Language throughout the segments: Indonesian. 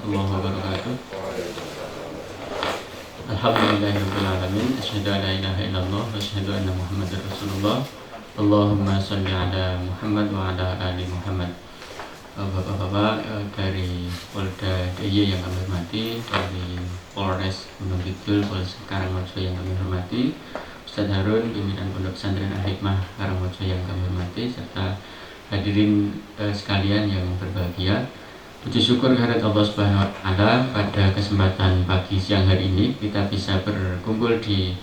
warahmatullahi wabarakatuh. Alhamdulillahirrahmanirrahim. Asyhadu an la ilaha illallah wa asyhadu anna Muhammadar Rasulullah. Allahumma sholli ala Muhammad wa ala ali Muhammad. Bapak-bapak dari Polda DIY yang kami hormati, dari Polres Gunung Kidul, Polres Karangrejo yang kami hormati, Ustadz Harun, pimpinan Pondok Pesantren Al-Hikmah Karangrejo yang kami hormati, serta hadirin sekalian yang berbahagia. Puji syukur kehadirat Allah Subhanahu wa Ta'ala, pada kesempatan pagi siang hari ini kita bisa berkumpul di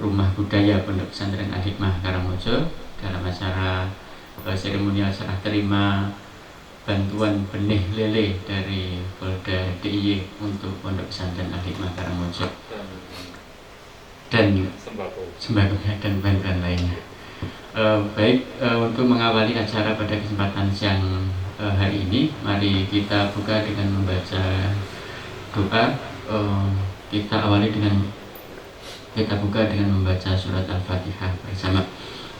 Rumah Budaya Pondok Pesantren Al-Hikmah Karangrejo dalam acara seremonial serah terima bantuan benih lele dari Polda DIY untuk Pondok Pesantren Al-Hikmah Karangrejo dan sembako dan bantuan lainnya. Untuk mengawali acara pada kesempatan siang hari ini, mari kita buka dengan membaca doa. Kita buka dengan membaca surat Al-Fatihah bersama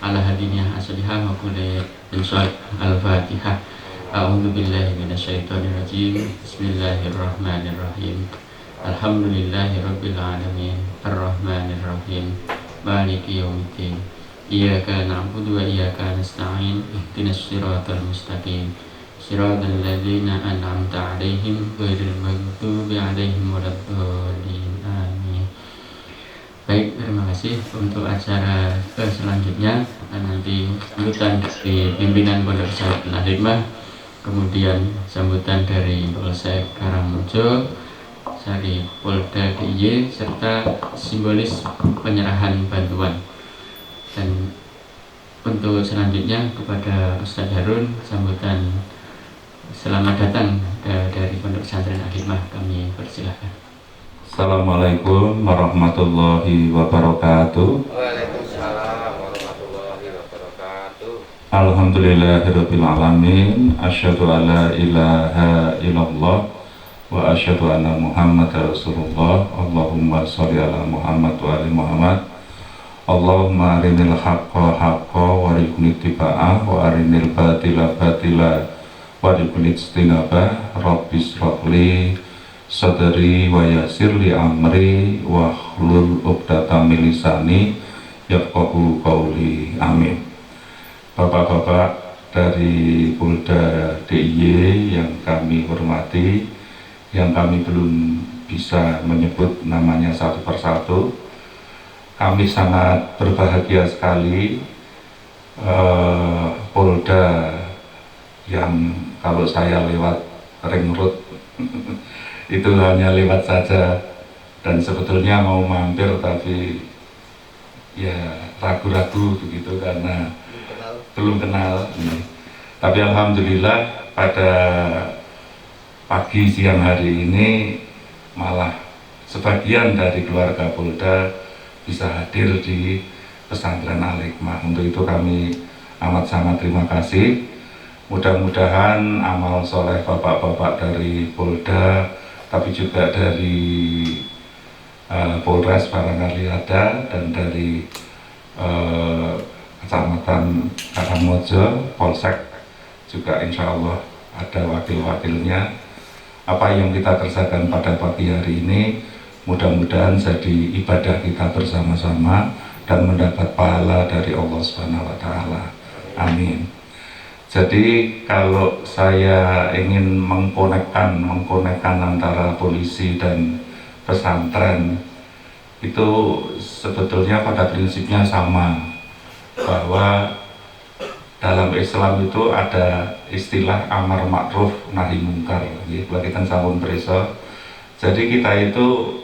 ala hadiniyah as-solihah wa kulli surat Al-Fatihah. A'udzu billahi minasyaitonir rajim. Bismillahirrahmanirrahim. Alhamdulillahirabbil alamin. Arrahmanir rahim. Maliki yaumiddin. Iyyaka na'budu wa iyyaka nasta'in. Ihdinas siratal mustaqim. Shiratal ladzina an'amta 'alaihim ghairil maghdubi 'alaihim waladdallin. Amin. Baik, terima kasih. Untuk acara selanjutnya nanti sambutan dari pimpinan Pondok Pesantren Al-Hikmah, kemudian sambutan dari Polsek Karangrejo, dari Polda DIY, serta simbolis penyerahan bantuan. Dan untuk selanjutnya kepada Ustadz Harun, sambutan selamat datang dari Pondok Pesantren Al-Hikmah, kami persilahkan. Assalamualaikum warahmatullahi wabarakatuh. Waalaikumsalam warahmatullahi wabarakatuh. Alhamdulillahirabbil alamin. Asyhadu an la ilaha illallah wa asyhadu anna Muhammadar Rasulullah. Allahumma sholli ala Muhammad wa ali Muhammad. Allahumma arinil haqqa haqqa wa arina ittiba'ah wa arinil batila batila wa arina ijtinabah. Rabbis shrahli sadri wa yassirli amri wa hlul 'uqdatam min lisani yafqahu qawli. Amin. Bapak-bapak dari Polda DIY yang kami hormati, yang kami belum bisa menyebut namanya satu persatu, kami sangat berbahagia sekali. Polda yang kalau saya lewat ring road itu hanya lewat saja, dan sebetulnya mau mampir tapi ya ragu-ragu begitu karena belum kenal. Tapi alhamdulillah pada pagi siang hari ini malah sebagian dari keluarga Polda bisa hadir di pesantren Al-Hikmah. Untuk itu kami amat sangat terima kasih. Mudah-mudahan amal soleh bapak-bapak dari Polda, tapi juga dari Polres barangkali ada, dan dari Kecamatan Karangrejo, Polsek juga insya Allah ada wakil-wakilnya. Apa yang kita kerjakan pada pagi hari ini mudah-mudahan jadi ibadah kita bersama-sama dan mendapat pahala dari Allah Subhanahu wa Ta'ala. Amin. Jadi kalau saya ingin mengkonekkan antara polisi dan pesantren, itu sebetulnya pada prinsipnya sama, bahwa dalam Islam itu ada istilah amar ma'ruf nahi mungkar, bagikan sampun preso. Jadi kita itu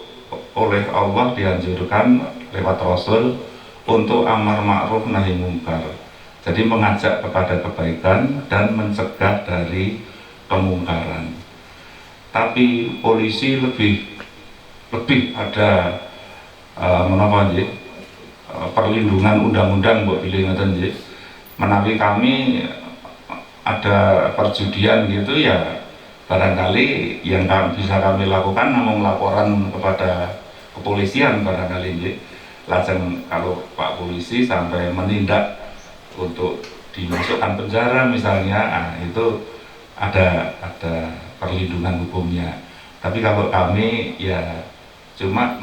oleh Allah dianjurkan lewat Rasul untuk amar ma'ruf nahi mungkar. Jadi mengajak kepada kebaikan dan mencegah dari kemungkaran. Tapi polisi lebih ada perlindungan undang-undang buat pilih ngoten nggih. Menawi kami ada perjudian gitu ya, barangkali yang bisa kami lakukan namun laporan kepada kepolisian barangkali nggih. Lajeng kalau Pak Polisi sampai menindak untuk dimasukkan penjara misalnya, itu ada perlindungan hukumnya. Tapi kalau kami ya cuma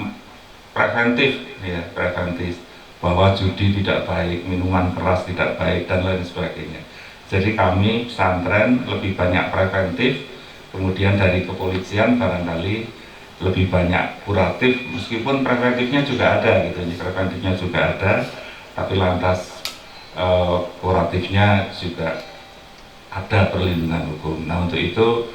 preventif, ya preventif, bahwa judi tidak baik, minuman keras tidak baik, dan lain sebagainya. Jadi kami pesantren lebih banyak preventif, kemudian dari kepolisian barangkali lebih banyak kuratif, meskipun preventifnya juga ada gitu, preventifnya juga ada, tapi lantas kuratifnya juga ada perlindungan hukum. Nah untuk itu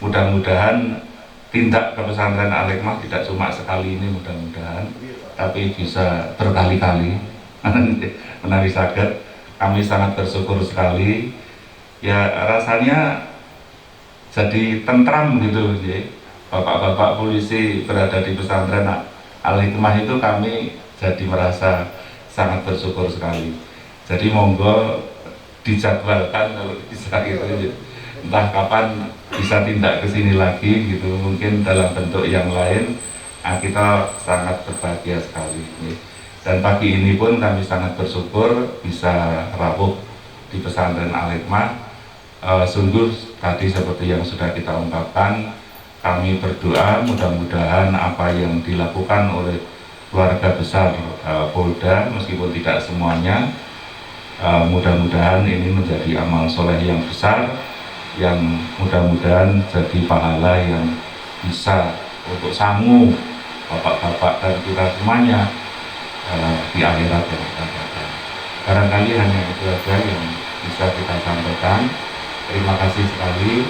mudah-mudahan tindak ke pesantren Al-Hikmah tidak cuma sekali ini, mudah-mudahan, tapi bisa berkali-kali. Menawi saged, kami sangat bersyukur sekali. Ya rasanya jadi tentram gitu, ya. Bapak-bapak polisi berada di pesantren Al-Hikmah itu kami jadi merasa sangat bersyukur sekali. Jadi monggo dijadwalkan kalau bisa gitu, entah kapan bisa tindak ke sini lagi gitu, mungkin dalam bentuk yang lain. Kita sangat berbahagia sekali. Dan pagi ini pun kami sangat bersyukur bisa rawuh di pesantren Al-Hikmah. Sungguh tadi seperti yang sudah kita ungkapkan, kami berdoa mudah-mudahan apa yang dilakukan oleh keluarga besar Polda, meskipun tidak semuanya, mudah-mudahan ini menjadi amal soleh yang besar, yang mudah-mudahan jadi pahala yang bisa untuk sangu bapak-bapak dan kita semuanya di akhirat yang akan datang. Barangkali hanya itu saja yang bisa kita sampaikan. Terima kasih sekali.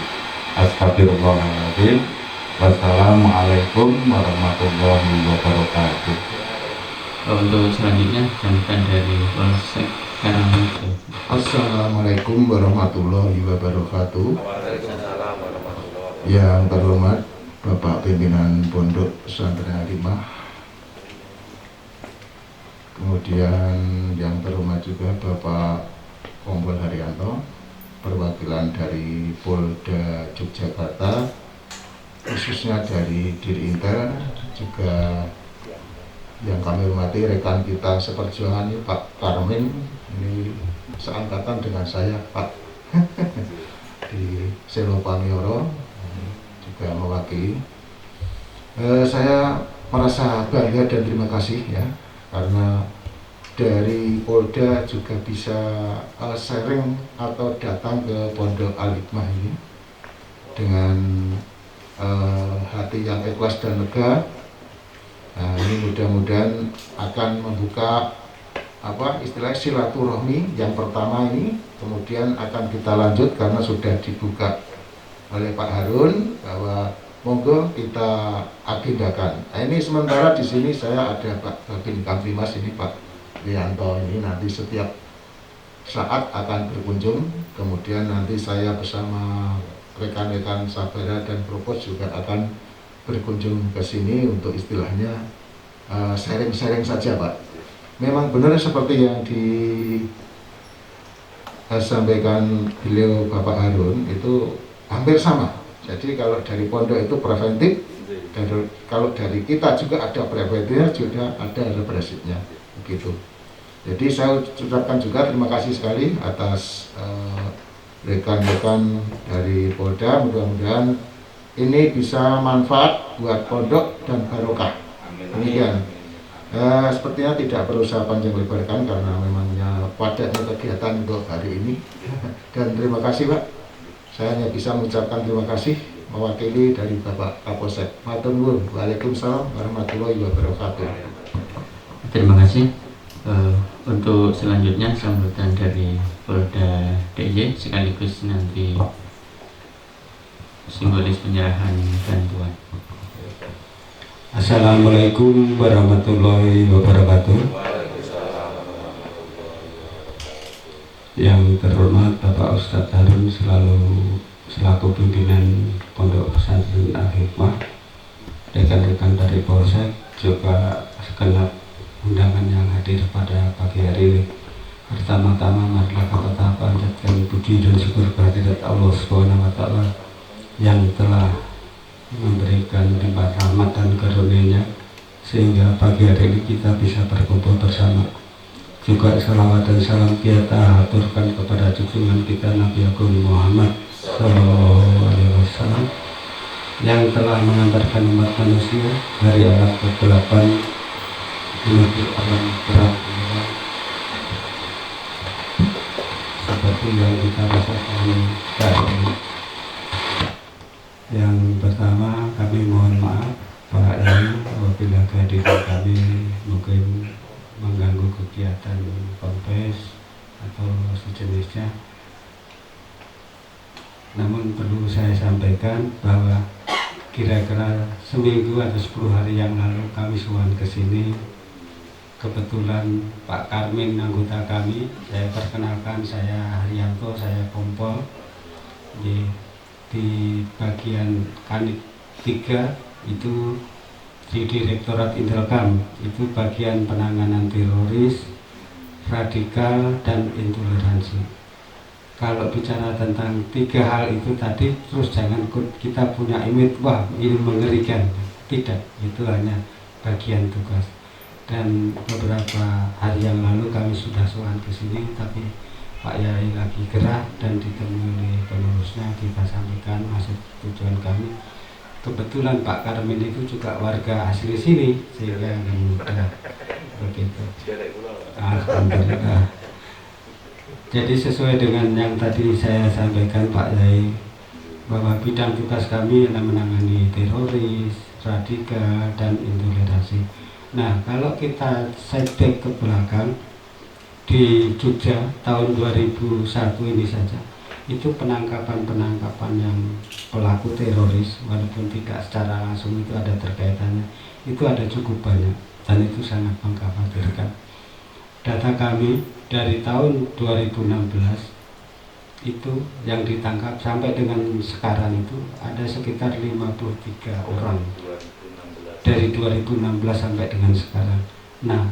Astagfirullahaladzim. Wassalamualaikum warahmatullahi wabarakatuh. Untuk selanjutnya sambutan dari Polsek Karangrejo. Assalamualaikum warahmatullahi wabarakatuh. Waalaikumsalam warahmatullahi wabarakatuh. Yang terhormat Bapak Pimpinan Pondok Pesantren Al-Hikmah, kemudian yang terhormat juga Bapak Kompol Haryanto, perwakilan dari Polda Yogyakarta, khususnya dari Dirintel, juga yang kami hormati rekan kita seperjuangan ini Pak Karmin, ini seangkatan dengan saya Pak di Selopamioro, juga mewakili. Saya merasa bangga dan terima kasih ya, karena dari Polda juga bisa sharing atau datang ke Pondok Al-Hikmah ini dengan hati yang ikhlas dan lega. Nah, ini mudah-mudahan akan membuka istilahnya silaturahmi yang pertama ini, kemudian akan kita lanjut karena sudah dibuka oleh Pak Harun bahwa monggo kita agendakan. Nah, ini sementara di sini saya ada Pak Babin Kamtimas ini, Pak Rianto ini nanti setiap saat akan berkunjung, kemudian nanti saya bersama rekan-rekan Sabara dan Propos juga akan berkunjung ke sini untuk istilahnya sharing-sharing saja Pak. Memang benar seperti yang disampaikan beliau Bapak Harun itu hampir sama. Jadi kalau dari pondok itu preventif, dan kalau dari kita juga ada preventifnya, juga ada represifnya, begitu. Jadi saya ucapkan juga terima kasih sekali atas rekan-rekan dari Polda. Mudah-mudahan ini bisa manfaat buat pondok dan barokah. Demikian. Sepertinya tidak perlu saya panjang lebarkan karena memangnya padatnya kegiatan untuk hari ini. Dan terima kasih Pak. Saya hanya bisa mengucapkan terima kasih mewakili dari Bapak Kapolsek. Matur nuwun. Waalaikumsalam warahmatullahi wabarakatuh. Terima kasih. Untuk selanjutnya sambutan dari Polda DIY sekaligus nanti simbolis penyerahan bantuan. Assalamualaikum warahmatullahi wabarakatuh. Yang terhormat Bapak Ustadz Harun selaku pimpinan Pondok Pesantren Al-Hikmah, rekan-rekan dari Polsek, juga segenap undangan yang hadir pada pagi hari ini. Pertama-tama marilah kita panjatkan puji dan syukur kehadirat Allah Subhanahu wa Ta'ala yang telah memberikan limpah rahmat dan karunia-Nya sehingga pagi hari ini kita bisa berkumpul bersama. Juga salawat dan salam kita aturkan kepada junjungan kita Nabi Agung Muhammad Sallallahu Alaihi Wasallam, yang telah mengantarkan umat manusia dari alam kegelapan menuju alam terang benderang, seperti yang kita rasakan saat ini. Yang pertama, kami mohon maaf Pak Yai apabila kehadiran kami mungkin mengganggu kegiatan konfes atau sejenisnya. Namun perlu saya sampaikan bahwa kira-kira seminggu atau 10 hari yang lalu kami sowan ke sini. Kebetulan Pak Karmin anggota kami, saya perkenalkan, saya Haryanto, saya Kompol di bagian Kanit 3 itu di Direktorat Intelkam, itu bagian penanganan teroris, radikal, dan intoleransi. Kalau bicara tentang 3 hal itu tadi, terus jangan kita punya image, wah ini mengerikan. Tidak, itu hanya bagian tugas. Dan beberapa hari yang lalu kami sudah sowan ke sini, tapi Pak Yai lagi gerah dan ditemui oleh pengurusnya, kita sampaikan maksud tujuan kami. Kebetulan Pak Karmin itu juga warga asli sini, sehingga mudah begitu. Alhamdulillah. Jadi sesuai dengan yang tadi saya sampaikan Pak Yai, bahwa bidang tugas kami adalah menangani teroris, radikal, dan intoleransi. Nah, kalau kita setback ke belakang, di Jogja tahun 2001 ini saja, itu penangkapan yang pelaku teroris, walaupun tidak secara langsung itu ada terkaitannya, itu ada cukup banyak, dan itu sangat mengkhawatirkan. Data kami dari tahun 2016 itu yang ditangkap sampai dengan sekarang itu ada sekitar 53 orang dari 2016 sampai dengan sekarang. Nah,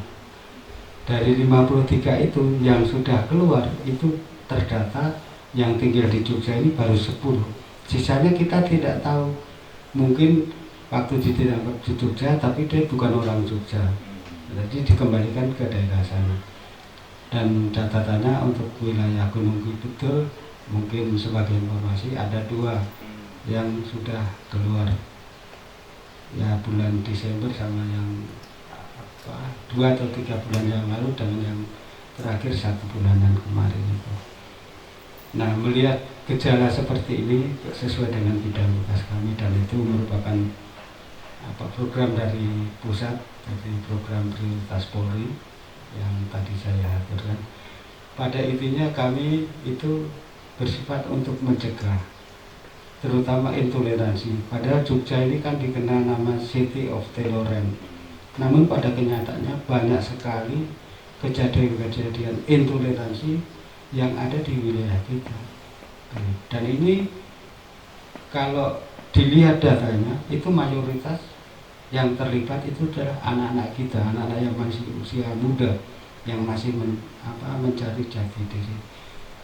dari 53 itu yang sudah keluar itu terdata yang tinggal di Jogja ini baru 10. Sisanya kita tidak tahu. Mungkin waktu ditangkap di Jogja tapi dia bukan orang Jogja. Jadi dikembalikan ke daerah sana. Dan catatannya untuk wilayah Gunung Kidul mungkin sebagai informasi ada 2 yang sudah keluar. Ya bulan Desember sama yang 2 atau 3 bulan yang lalu dan yang terakhir 1 bulanan kemarin itu. Nah, melihat gejala seperti ini sesuai dengan bidang tugas kami, dan itu merupakan program dari pusat, dari program prioritas Polri yang tadi saya aturkan. Pada intinya kami itu bersifat untuk mencegah, terutama intoleransi. Padahal Jogja ini kan dikenal nama City of Tolerance. Namun pada kenyataannya banyak sekali kejadian-kejadian intoleransi yang ada di wilayah kita. Dan ini kalau dilihat datanya, itu mayoritas yang terlibat itu adalah anak-anak kita, anak-anak yang masih usia muda, yang masih mencari jati diri.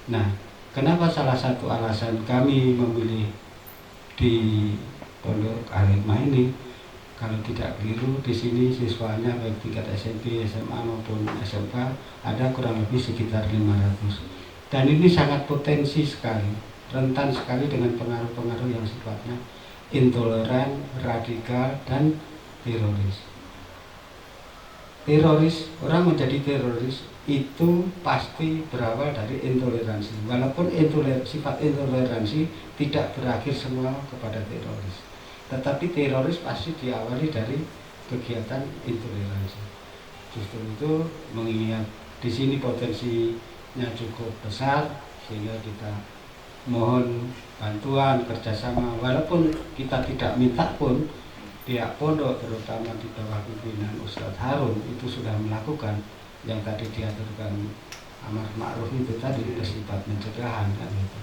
Nah, kenapa salah satu alasan kami memilih di Pondok Al-Hikmah ini, kalau tidak keliru di sini siswanya baik tingkat SMP, SMA maupun SMK ada kurang lebih sekitar 500. Dan ini sangat potensi sekali, rentan sekali dengan pengaruh-pengaruh yang sifatnya intoleran, radikal, dan teroris. Orang menjadi teroris itu pasti berawal dari intoleransi. Walaupun sifat intoleransi tidak berakhir semua kepada teroris, tetapi teroris pasti diawali dari kegiatan intoleransi. Justru itu mengingat di sini potensinya cukup besar, sehingga kita mohon bantuan kerjasama. Walaupun kita tidak minta pun, pihak pondok terutama di bawah pimpinan Ustadz Harun itu sudah melakukan yang tadi diaturkan amar ma'ruf itu tadi bersifat pencegahan kan itu.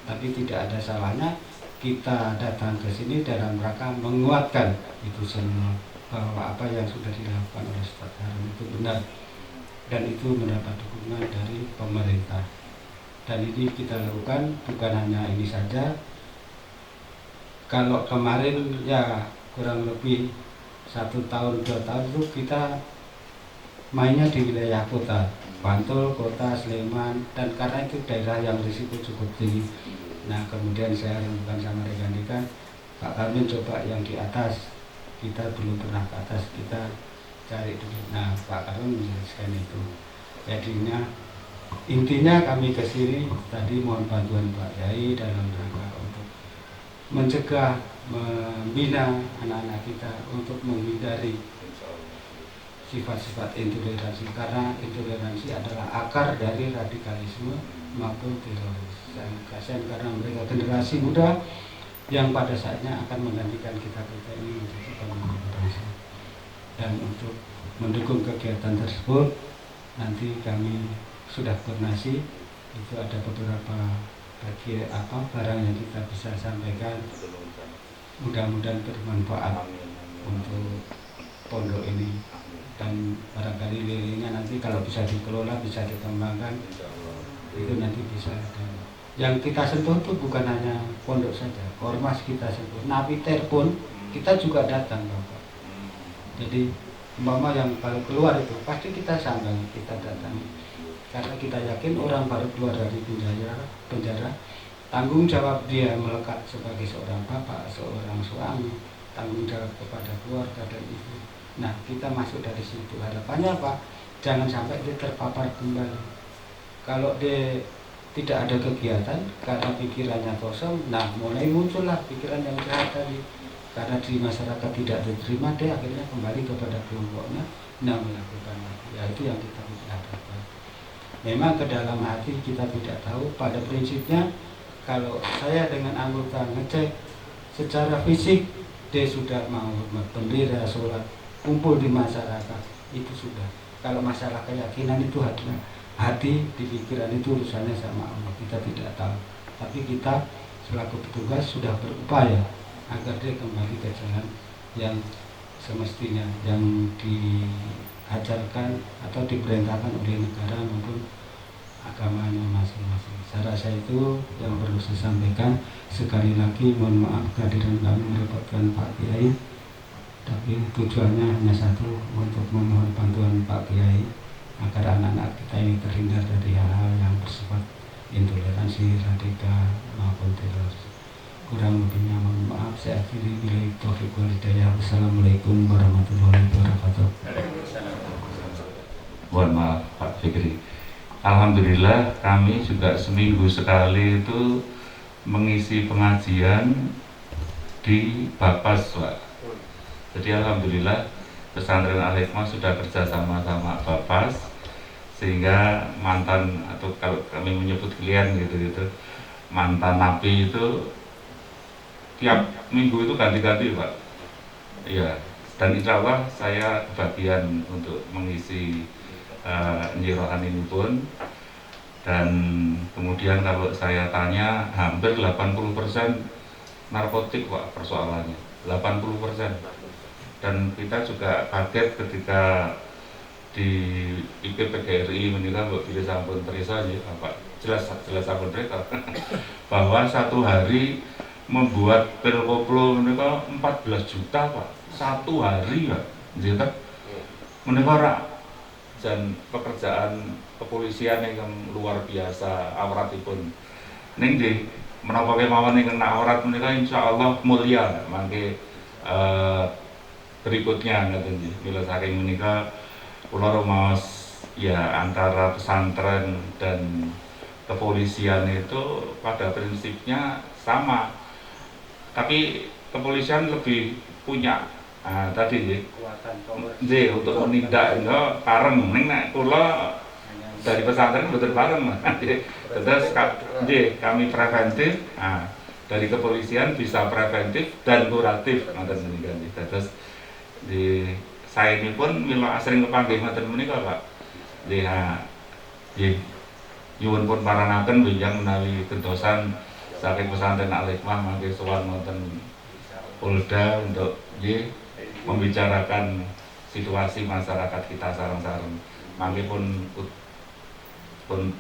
Tapi tidak ada salahnya kita datang ke sini dalam rangka menguatkan itu semua, bahwa apa yang sudah dilakukan oleh Ustadz Harun itu benar dan itu mendapat dukungan dari pemerintah. Dan ini kita lakukan bukan hanya ini saja. Kalau kemarin ya kurang lebih 1 tahun 2 tahun itu kita mainnya di wilayah kota, Bantul, Kota, Sleman, dan karena itu daerah yang risiko cukup tinggi. Nah kemudian saya lakukan sama rekan-rekan, Pak Karmin coba yang di atas, kita belum pernah ke atas, kita cari dulu. Nah, Pak Karmin menjelaskan itu. Jadinya intinya kami ke sini tadi mohon bantuan Pak Yai dalam rangka untuk mencegah, membina anak-anak kita untuk menghindari sifat-sifat intoleransi, karena intoleransi adalah akar dari radikalisme maupun teroris. Dan kasihan karena mereka generasi muda yang pada saatnya akan menggantikan kita ini untuk membangun bangsa. Dan untuk mendukung kegiatan tersebut nanti kami sudah koordinasi, itu ada beberapa barang yang kita bisa sampaikan, mudah-mudahan bermanfaat untuk pondok ini, dan barangkali lilingnya nanti kalau bisa dikelola, bisa dikembangkan, itu nanti bisa. Dan yang kita sentuh itu bukan hanya pondok saja, ormas kita sentuh, napiter pun kita juga datang Bapak. Jadi umpama yang baru keluar itu pasti kita sambangi, kita datangi, karena kita yakin orang baru keluar dari penjara, tanggung jawab dia melekat sebagai seorang bapak, seorang suami, tanggung jawab kepada keluarga dan ibu. Nah, kita masuk dari situ. Harapannya Pak, jangan sampai dia terpapar kembali. Kalau dia tidak ada kegiatan karena pikirannya kosong, nah mulai muncullah pikiran yang jahat tadi. Karena di masyarakat tidak diterima, dia akhirnya kembali kepada kelompoknya, nah melakukan lagi. Ya itu yang kita harapkan. Memang ke dalam hati kita tidak tahu, pada prinsipnya kalau saya dengan anggota ngecek secara fisik, dia sudah mau bendera, sholat, kumpul di masyarakat, itu sudah. Kalau masalah keyakinan itu hati di pikiran itu urusannya sama Allah, kita tidak tahu. Tapi kita selaku petugas sudah berupaya agar dia kembali ke jalan yang semestinya, yang diajarkan atau diperintahkan oleh negara maupun agamanya masing-masing. Saya rasa itu yang perlu saya sampaikan. Sekali lagi mohon maaf kehadiran kami merepotkan Pak Kiai, tapi tujuannya hanya satu, untuk memohon bantuan Pak Kiai agar anak-anak kita ini terhindar dari hal-hal yang bersifat intoleransi, radikal maupun teroris. Kurang lebihnya mohon maaf, saya akhiri bila taufiq wal hidayah. Wassalamualaikum warahmatullahi wabarakatuh. Mohon maaf Pak Fikri. Alhamdulillah kami juga seminggu sekali itu mengisi pengajian di Bapas Pak. Jadi alhamdulillah pesantren Al-Hikmah sudah kerja sama Bapas, sehingga mantan, atau kalau kami menyebut klien gitu mantan napi itu tiap minggu itu ganti-ganti Pak. Iya, dan insya Allah saya kebagian untuk mengisi nyirohan ini pun. Dan kemudian kalau saya tanya, hampir 80% narkotik Pak persoalannya, 80%. Dan kita juga kaget ketika di IPPGRI menikah bila sampun terisa Pak, jelas sampun cerita bahwa satu hari membuat pil koplo menikah 14 juta Pak, satu hari Pak, gitu menikah. Dan pekerjaan kepolisian yang luar biasa awratipun ning di menapa kemawon ing kena awrat menika insyaallah mulia mangke berikutnya ngaten nggih. Mila saking menika kula rumaos ya antara pesantren dan kepolisian itu pada prinsipnya sama, tapi kepolisian lebih punya tadi nggih untuk menindak enggak pareng ning nek kula dari pesantren betul bareng terus nggih kami preventif, dari kepolisian bisa preventif dan kuratif ngoten menika nggih. Terus di saya ini pun mila asring kepanggih ngoten menika Pak. Nggih nyuwun pun paranaken benjang menawi gentosan saking pesantren Al-Hikmah mangke sowan wonten Polda untuk nggih membicarakan situasi masyarakat kita sareng-sareng. Mangke pun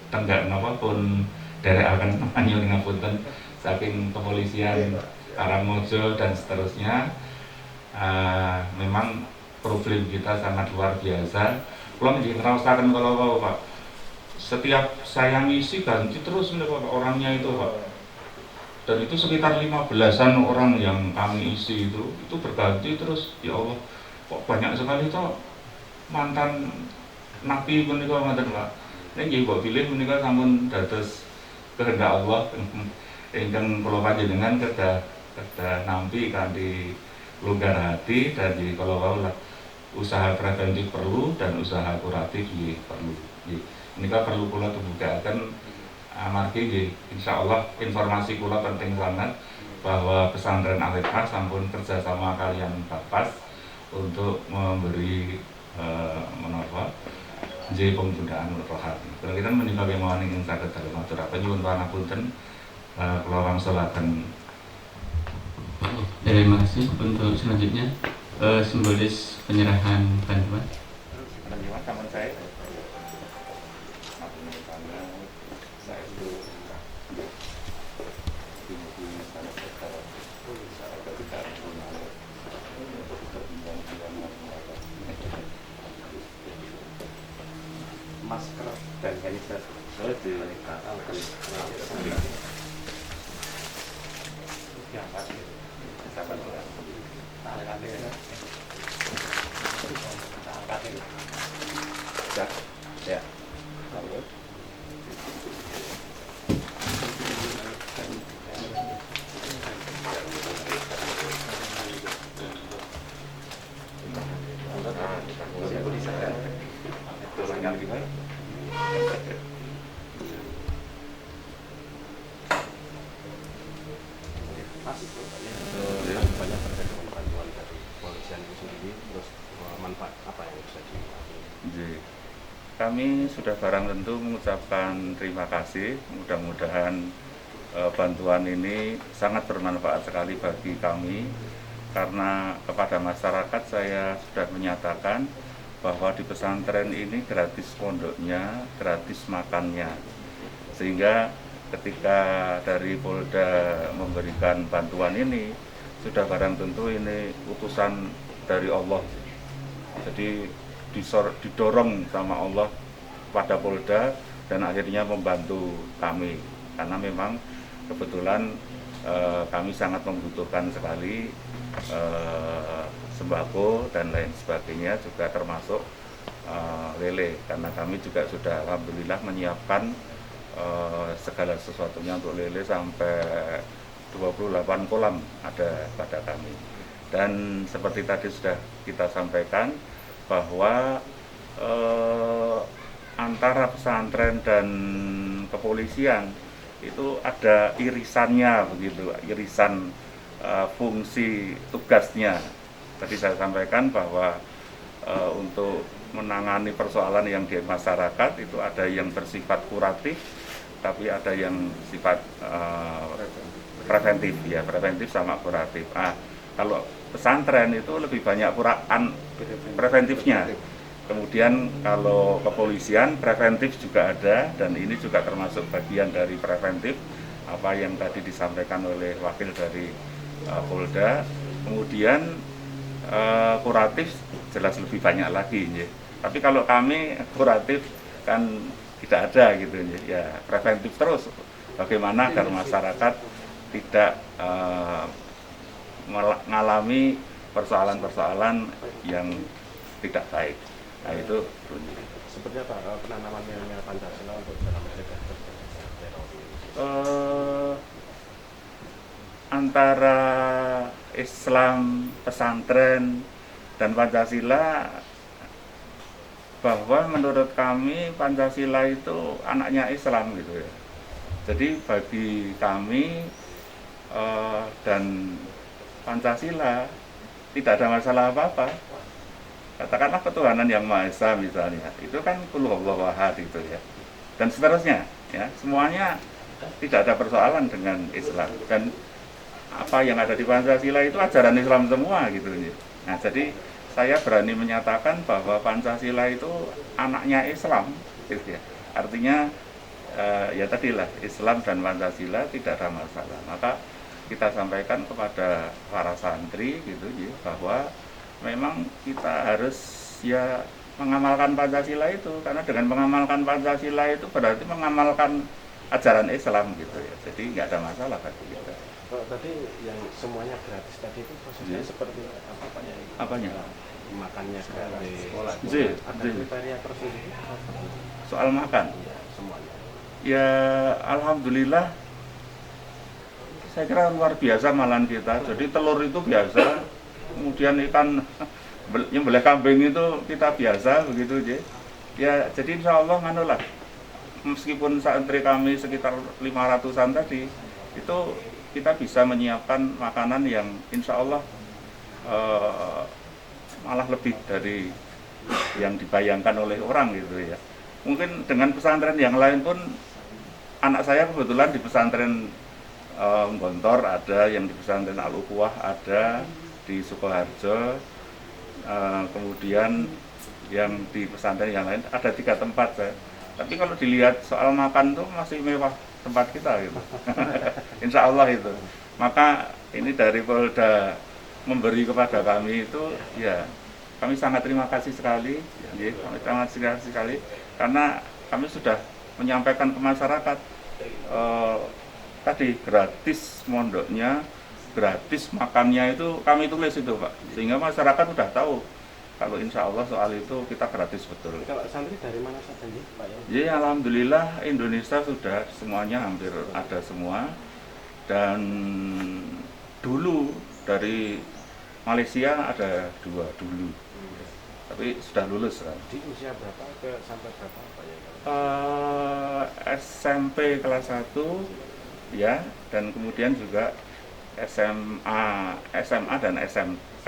tenggak napa pun derekaken nyuwun ngapunten saking kepolisian Karangmojo dan seterusnya. Memang problem kita sangat luar biasa. Kula nggih ngraosaken kalau Pak, setiap saya ngisi ganti terus orangnya itu Pak. dan itu sekitar 15-an orang yang kami isi itu berganti terus. Ya Allah, kok banyak sekali toh mantan nabi menika ngoten Pak. Nggih mbok pilih menika sampun dados kehendak Allah ingkang kula panjenengan kedah nampi kanthi longgar hati, dan kalau wau usaha preventif perlu dan usaha kuratif perlu. Menika perlu kula tembukaaken amargi nggih insyaallah informasi kula penting banget bahwa pesantren Al-Hikmah sampun kerjasama kalian Bapas untuk memberi menapa nggih penggunaan rohat. Kira-kira menika kemawon ingkang saged dalem matur nyuwun pangapunten kula wangsulaken. Terima kasih. Untuk selanjutnya simbolis penyerahan bantuan. Teman saya. Masker dan sanitizer di ya. Banyak terkait dengan bantuan dari kepolisian itu sendiri, terus manfaat apa yang bisa diambil? Kami sudah barang tentu mengucapkan terima kasih. Mudah-mudahan bantuan ini sangat bermanfaat sekali bagi kami, karena kepada masyarakat saya sudah menyatakan bahwa di pesantren ini gratis pondoknya, gratis makannya, sehingga ketika dari Polda memberikan bantuan ini sudah barang tentu ini utusan dari Allah. Jadi didorong sama Allah pada Polda dan akhirnya membantu kami, karena memang kebetulan kami sangat membutuhkan sekali sembako dan lain sebagainya, juga termasuk lele, karena kami juga sudah alhamdulillah menyiapkan segala sesuatunya untuk lele sampai 28 kolam ada pada kami. Dan seperti tadi sudah kita sampaikan bahwa antara pesantren dan kepolisian itu ada irisannya begitu, irisan fungsi tugasnya. Tadi saya sampaikan bahwa untuk menangani persoalan yang di masyarakat itu ada yang bersifat kuratif, tapi ada yang sifat preventif, ya, preventif sama kuratif. Kalau pesantren itu lebih banyak preventifnya. Kemudian kalau kepolisian preventif juga ada, dan ini juga termasuk bagian dari preventif apa yang tadi disampaikan oleh wakil dari Polda. Kemudian kuratif jelas lebih banyak lagi, ya. Tapi kalau kami kuratif kan tidak ada gitu, ya, preventif terus. Bagaimana agar masyarakat tidak mengalami persoalan-persoalan yang tidak baik. Nah, itu seperti apa penanaman nilai Pancasila untuk dalam mencegah teroris? Antara Islam, pesantren, dan Pancasila, bahwa menurut kami Pancasila itu anaknya Islam gitu ya. Jadi bagi kami dan Pancasila tidak ada masalah apa-apa. Katakanlah ketuhanan yang Maha Esa misalnya, itu kan qul huwallahu ahad itu ya. Dan seterusnya ya, semuanya tidak ada persoalan dengan Islam, dan apa yang ada di Pancasila itu ajaran Islam semua gitu ya. Nah, jadi saya berani menyatakan bahwa Pancasila itu anaknya Islam gitu ya. Artinya ya tadilah, Islam dan Pancasila tidak ada masalah. Maka kita sampaikan kepada para santri gitu ya, bahwa memang kita harus ya mengamalkan Pancasila itu, karena dengan mengamalkan Pancasila itu berarti mengamalkan ajaran Islam gitu ya. Jadi nggak ada masalah bagi kita. Kalau tadi yang semuanya gratis tadi itu prosesnya seperti apa Pak Yai? Apanya? Makannya gratis, ada kriteria tersendiri Soal makan? ya, semuanya. Ya alhamdulillah saya kira luar biasa malahan kita. Jadi telur itu biasa, kemudian ikan nyembelih kambing itu kita biasa begitu aja. Ya jadi insya Allah manulah. Meskipun santri kami sekitar 500-an tadi, itu kita bisa menyiapkan makanan yang insya Allah malah lebih dari yang dibayangkan oleh orang gitu ya. Mungkin dengan pesantren yang lain pun, anak saya kebetulan di pesantren Gontor ada, yang di pesantren Al-Ukhuwah ada, di Sukoharjo, kemudian yang di pesantren yang lain ada 3 tempat saya. Tapi kalau dilihat soal makan tuh masih mewah tempat kita gitu. Insya Allah itu. Maka ini dari Polda memberi kepada kami itu, ya kami sangat terima kasih sekali, ya, kami sangat terima kasih sekali karena kami sudah menyampaikan ke masyarakat tadi gratis mondoknya, gratis makannya itu kami tulis itu Pak, sehingga masyarakat sudah tahu. Kalau insya Allah soal itu kita gratis betul. Kalau santri dari mana saja nih Pak Yai? Ya alhamdulillah Indonesia sudah semuanya hampir ada semua. Dan dulu dari Malaysia ada 2 dulu. Tapi sudah lulus kan. Di usia berapa sampai berapa Pak Yai? SMP kelas 1 ya, dan kemudian juga SMA dan SMK.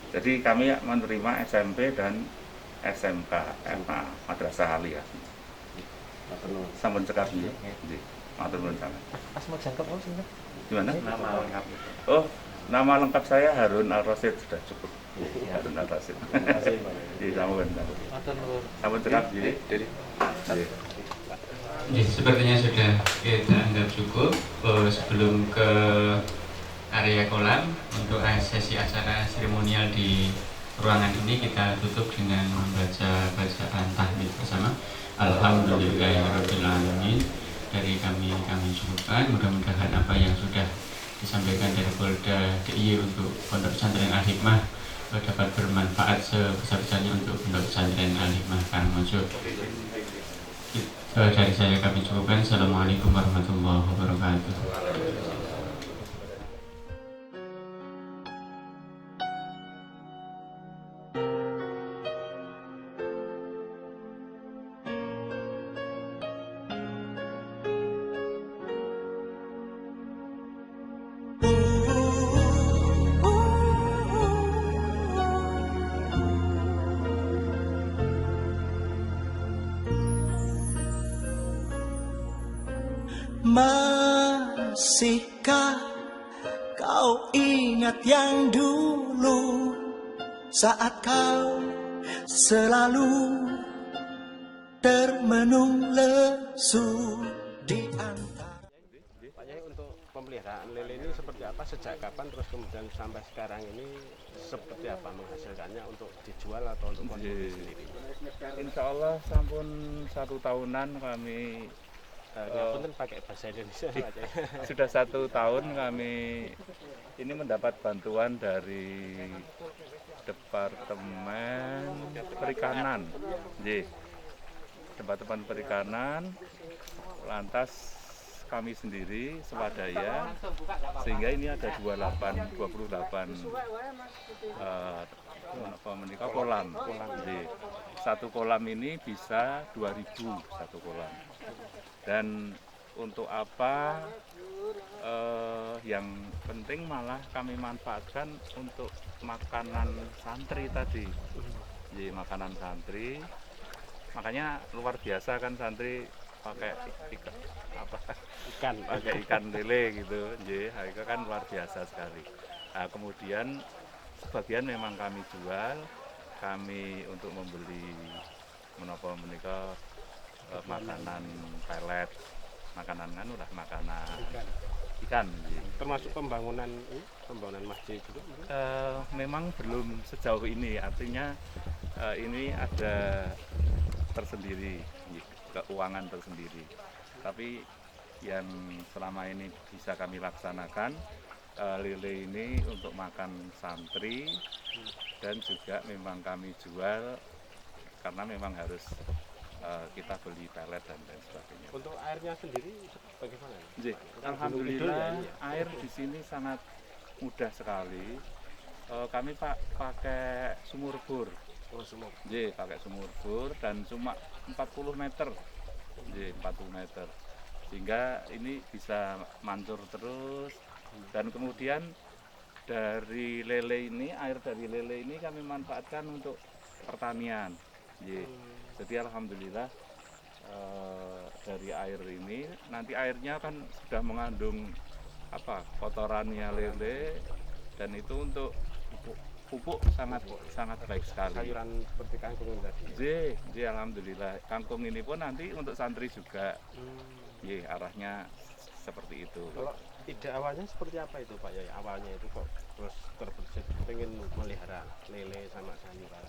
Jadi kami menerima SMP dan SMK, Madrasah Aliyah. Sampun cekap nggih. Nggih. Matur nuwun sangat. Asma jangkep sih. Gimana? Nama lengkap. Oh, nama lengkap saya Harun Al-Rasyid, sudah cukup. Harun Al-Rasyid. Terima kasih Pak Yai. Di sampun. Matur nuwun. Sampun cekap nggih. Ya, sepertinya sudah kita anggap cukup. Sebelum ke area kolam, untuk sesi acara seremonial di ruangan ini kita tutup dengan membaca bacaan tahmid bersama. Alhamdulillahirabbil alamin. Dari kami cukupkan. Mudah-mudahan apa yang sudah disampaikan dari Polda DIY untuk Pondok Pesantren Al-Hikmah dapat bermanfaat sebesar-besarnya untuk Pondok Pesantren Al-Hikmah Karangmojo. Dari saya kami cukupkan. Assalamualaikum warahmatullahi wabarakatuh. Masihkah kau ingat yang dulu, saat kau selalu termenung lesu di antara. Pak Yai, untuk pemeliharaan lele ini seperti apa, sejak kapan, terus kemudian sampai sekarang ini seperti apa menghasilkannya, untuk dijual atau untuk konsumsi sendiri? Insya Allah sampun 1 tahunan kami. Punten pakai bahasa Indonesia Pak Yai. Sudah 1 tahun kami ini mendapat bantuan dari Departemen Perikanan. Departemen Perikanan, lantas kami sendiri swadaya, sehingga ini ada 28 kolam. Satu kolam ini bisa 2.000 satu kolam. Dan untuk apa yang penting malah kami manfaatkan untuk makanan santri tadi. Jadi makanan santri, makanya luar biasa kan santri pakai ikan lele gitu. Jadi itu kan luar biasa sekali. Nah, kemudian sebagian memang kami jual, kami untuk membeli menikah makanan pelet, makanan makanan ikan. Termasuk pembangunan masjid juga? Memang belum sejauh ini, artinya ini ada tersendiri, keuangan tersendiri. Tapi yang selama ini bisa kami laksanakan, lele ini untuk makan santri, dan juga memang kami jual karena memang harus kita beli pelet dan lain sebagainya. Untuk airnya sendiri bagaimana? Alhamdulillah air di sini sangat mudah sekali. Kami pakai sumur bor. Pakai sumur bor dan cuma 40 meter. 40 meter. Sehingga ini bisa mancur terus, dan kemudian dari lele ini, air dari lele ini kami manfaatkan untuk pertanian. Jadi alhamdulillah dari air ini nanti airnya kan sudah mengandung kotorannya lele, dan itu untuk pupuk sangat baik sekali. Sayuran seperti kangkung tadi. Alhamdulillah kangkung ini pun nanti untuk santri juga. Arahnya seperti itu. Kalau ide awalnya seperti apa itu Pak Yai? Awalnya itu kok terus terbesit pengen melihara lele sama sayuran?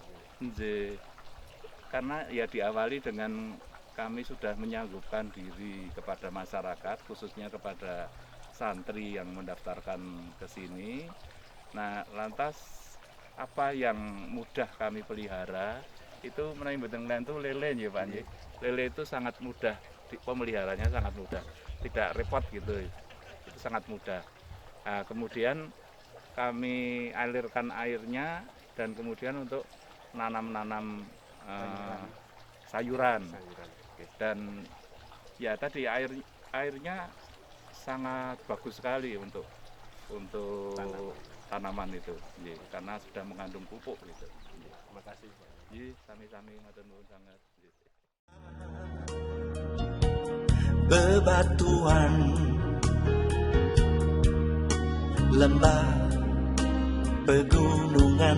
Karena ya diawali dengan kami sudah menyanggupkan diri kepada masyarakat, khususnya kepada santri yang mendaftarkan ke sini. Nah, lantas apa yang mudah kami pelihara itu menawi mboten itu lele ya Pak. Lele itu sangat mudah, pemeliharanya sangat mudah, tidak repot gitu. Itu sangat mudah. Nah, kemudian kami alirkan airnya, dan kemudian untuk nanam sayuran. Dan ya tadi airnya sangat bagus sekali untuk tanaman itu, karena sudah mengandung pupuk gitu. Terima kasih. Sami-sami matur nuwun sangat. Bebatuan lembah pegunungan